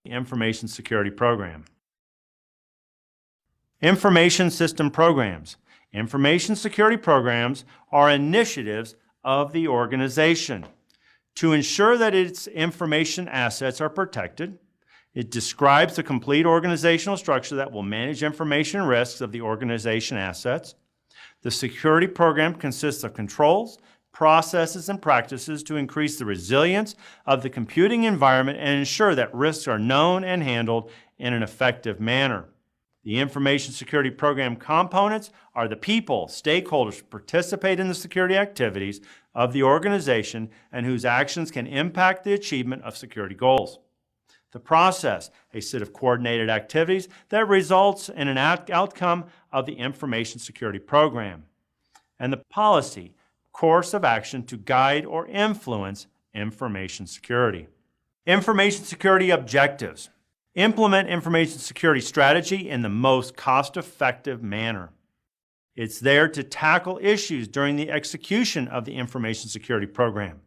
Information Security Program. Information System Programs. Information security programs are initiatives of the organization to ensure that its information assets are protected. It describes the complete organizational structure that will manage information risks of the organization assets. The security program consists of controls, processes, and practices to increase the resilience of the computing environment and ensure that risks are known and handled in an effective manner. The information security program components are the people, stakeholders who participate in the security activities of the organization and whose actions can impact the achievement of security goals. The process, a set of coordinated activities that results in an outcome of the information security program. And the policy, course of action to guide or influence information security. Information security objectives. Implement information security strategy in the most cost-effective manner. It's there to tackle issues during the execution of the information security program.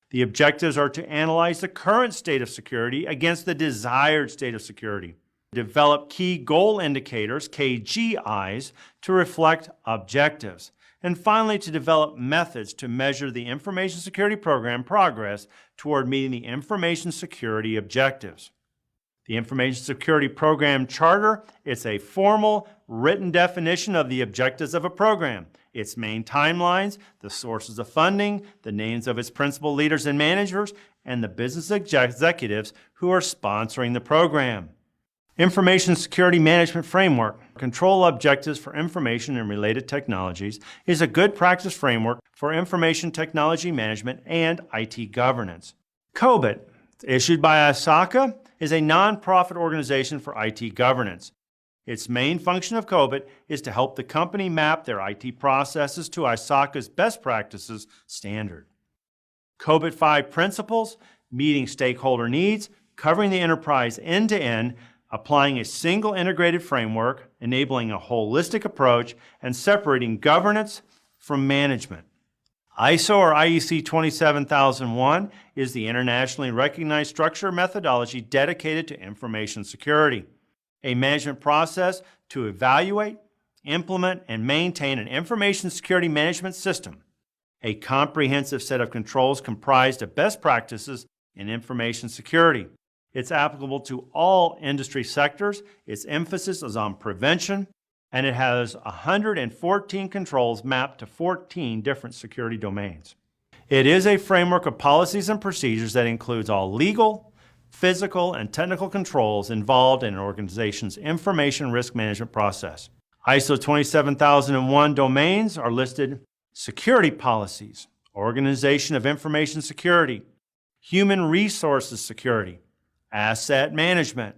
The objectives are to analyze the current state of security against the desired state of security. Develop key goal indicators, KGIs, to reflect objectives. And finally, to develop methods to measure the information security program progress toward meeting the information security objectives. The Information Security Program Charter, it's a formal written definition of the objectives of a program, its main timelines, the sources of funding, the names of its principal leaders and managers, and the business executives who are sponsoring the program. Information Security Management Framework, Control Objectives for Information and Related Technologies, is a good practice framework for information technology management and IT governance. COBIT, issued by ISACA, is a nonprofit organization for IT governance. Its main function of COBIT is to help the company map their IT processes to ISACA's best practices standard. COBIT 5 principles, meeting stakeholder needs, covering the enterprise end-to-end, applying a single integrated framework, enabling a holistic approach, and separating governance from management. ISO or IEC 27001 is the internationally recognized structure methodology dedicated to information security, a management process to evaluate, implement, and maintain an information security management system, a comprehensive set of controls comprised of best practices in information security. It's applicable to all industry sectors. Its emphasis is on prevention, and it has 114 controls mapped to 14 different security domains. It is a framework of policies and procedures that includes all legal, physical, and technical controls involved in an organization's information risk management process. ISO 27001 domains are listed: security policies, organization of information security, human resources security, asset management,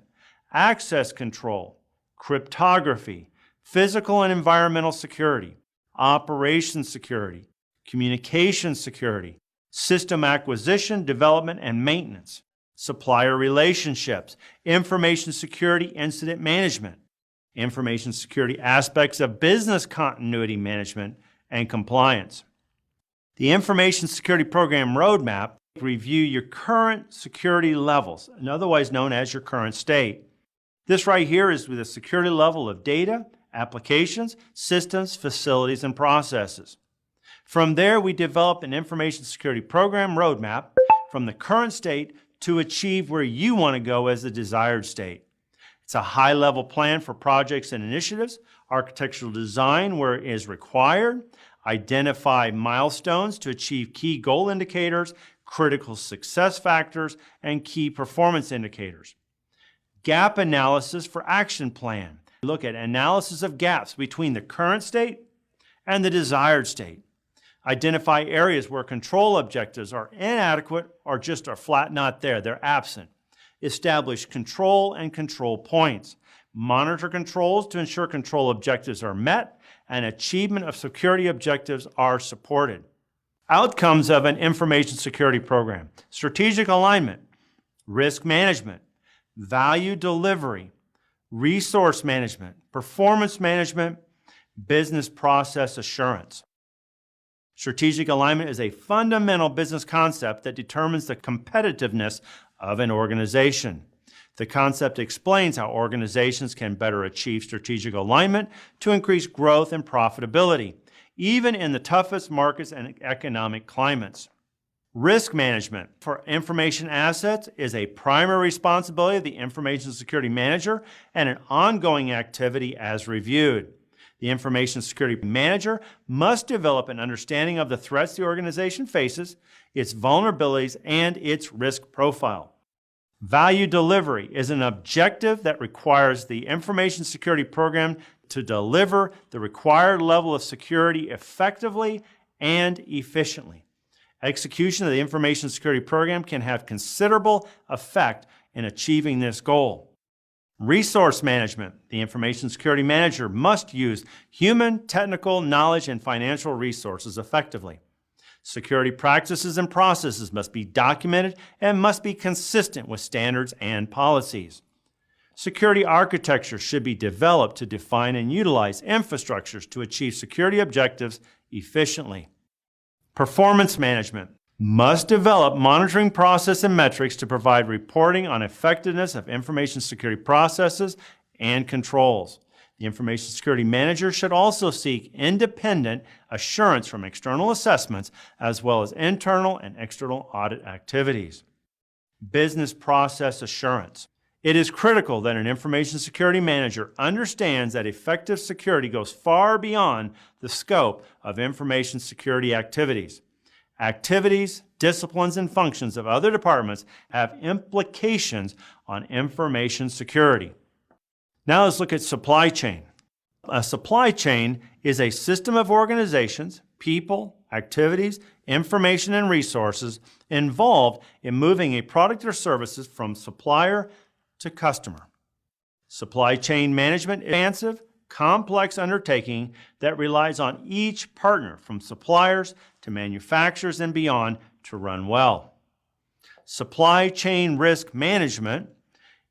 access control, cryptography, physical and environmental security, operations security, communication security, system acquisition, development, and maintenance, supplier relationships, information security incident management, information security aspects of business continuity management, and compliance. The Information Security Program Roadmap review your current security levels, and otherwise known as your current state. This right here is with the security level of data, applications, systems, facilities, and processes. From there, we develop an information security program roadmap from the current state to achieve where you want to go as the desired state. It's a high-level plan for projects and initiatives, architectural design where it is required, identify milestones to achieve key goal indicators, critical success factors, and key performance indicators. Gap analysis for action plan. Look at analysis of gaps between the current state and the desired state. Identify areas where control objectives are inadequate or just are flat not there, they're absent. Establish control and control points. Monitor controls to ensure control objectives are met and achievement of security objectives are supported. Outcomes of an information security program: strategic alignment, risk management, value delivery, resource management, performance management, business process assurance. Strategic alignment is a fundamental business concept that determines the competitiveness of an organization. The concept explains how organizations can better achieve strategic alignment to increase growth and profitability, even in the toughest markets and economic climates. Risk management for information assets is a primary responsibility of the Information Security Manager and an ongoing activity as reviewed. The Information Security Manager must develop an understanding of the threats the organization faces, its vulnerabilities, and its risk profile. Value delivery is an objective that requires the information security program to deliver the required level of security effectively and efficiently. Execution of the information security program can have considerable effect in achieving this goal. Resource management. The Information Security Manager must use human, technical, knowledge, and financial resources effectively. Security practices and processes must be documented and must be consistent with standards and policies. Security architecture should be developed to define and utilize infrastructures to achieve security objectives efficiently. Performance management must develop monitoring process and metrics to provide reporting on effectiveness of information security processes and controls. The Information Security Manager should also seek independent assurance from external assessments as well as internal and external audit activities. Business process assurance. It is critical that an Information Security Manager understands that effective security goes far beyond the scope of information security activities. Activities, disciplines, and functions of other departments have implications on information security. Now let's look at supply chain. A supply chain is a system of organizations, people, activities, information, and resources involved in moving a product or services from supplier to customer. Supply chain management is an expansive, complex undertaking that relies on each partner from suppliers to manufacturers and beyond to run well. Supply chain risk management.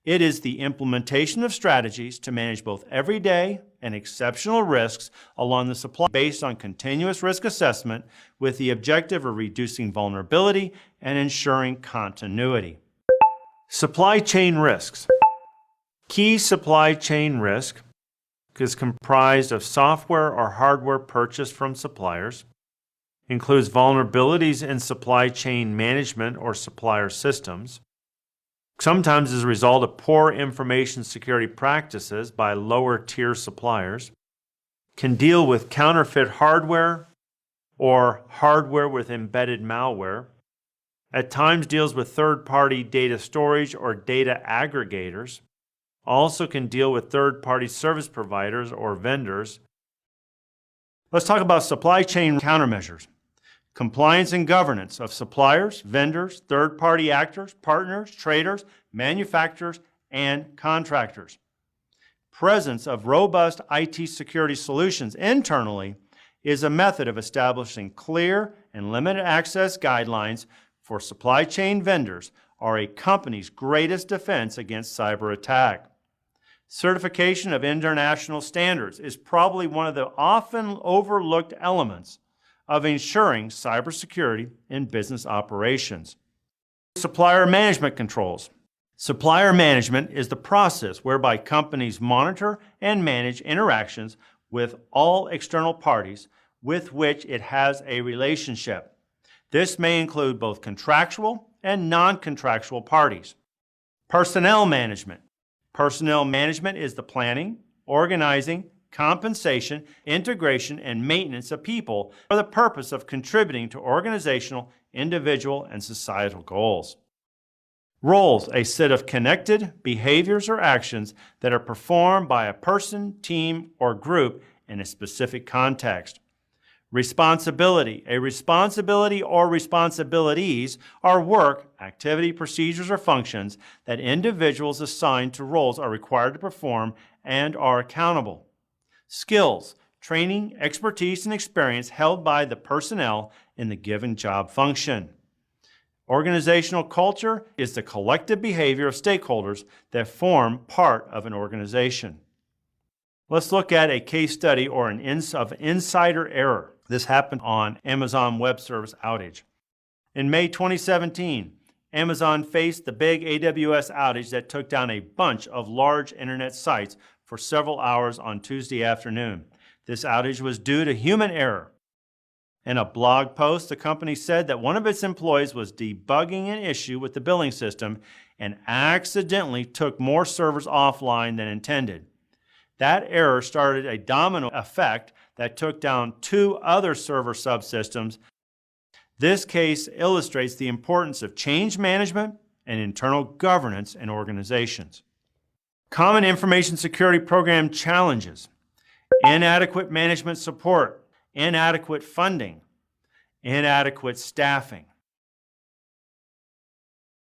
It is the implementation of strategies to manage both everyday and exceptional risks along the supply based on continuous risk assessment with the objective of reducing vulnerability and ensuring continuity. Supply chain risks. Key supply chain risk is comprised of software or hardware purchased from suppliers, includes vulnerabilities in supply chain management or supplier systems, sometimes as a result of poor information security practices by lower tier suppliers, can deal with counterfeit hardware or hardware with embedded malware, at times deals with third-party data storage or data aggregators, also can deal with third-party service providers or vendors. Let's talk about supply chain countermeasures. Compliance and governance of suppliers, vendors, third-party actors, partners, traders, manufacturers, and contractors. Presence of robust IT security solutions internally is a method of establishing clear and limited access guidelines for supply chain vendors are a company's greatest defense against cyber attack. Certification of international standards is probably one of the often overlooked elements of ensuring cybersecurity in business operations. Supplier management controls. Supplier management is the process whereby companies monitor and manage interactions with all external parties with which it has a relationship. This may include both contractual and non-contractual parties. Personnel management. Personnel management is the planning, organizing, compensation, integration, and maintenance of people for the purpose of contributing to organizational, individual, and societal goals. Roles, a set of connected behaviors or actions that are performed by a person, team, or group in a specific context. Responsibility, a responsibility or responsibilities are work, activity, procedures, or functions that individuals assigned to roles are required to perform and are accountable. Skills, training, expertise, and experience held by the personnel in the given job function. Organizational culture is the collective behavior of stakeholders that form part of an organization. Let's look at a case study or an insider error. This happened on Amazon Web Service outage. In May 2017, Amazon faced the big AWS outage that took down a bunch of large internet sites for several hours on Tuesday afternoon. This outage was due to human error. In a blog post, the company said that one of its employees was debugging an issue with the billing system and accidentally took more servers offline than intended. That error started a domino effect that took down 2 other server subsystems. This case illustrates the importance of change management and internal governance in organizations. Common information security program challenges: inadequate management support, inadequate funding, inadequate staffing,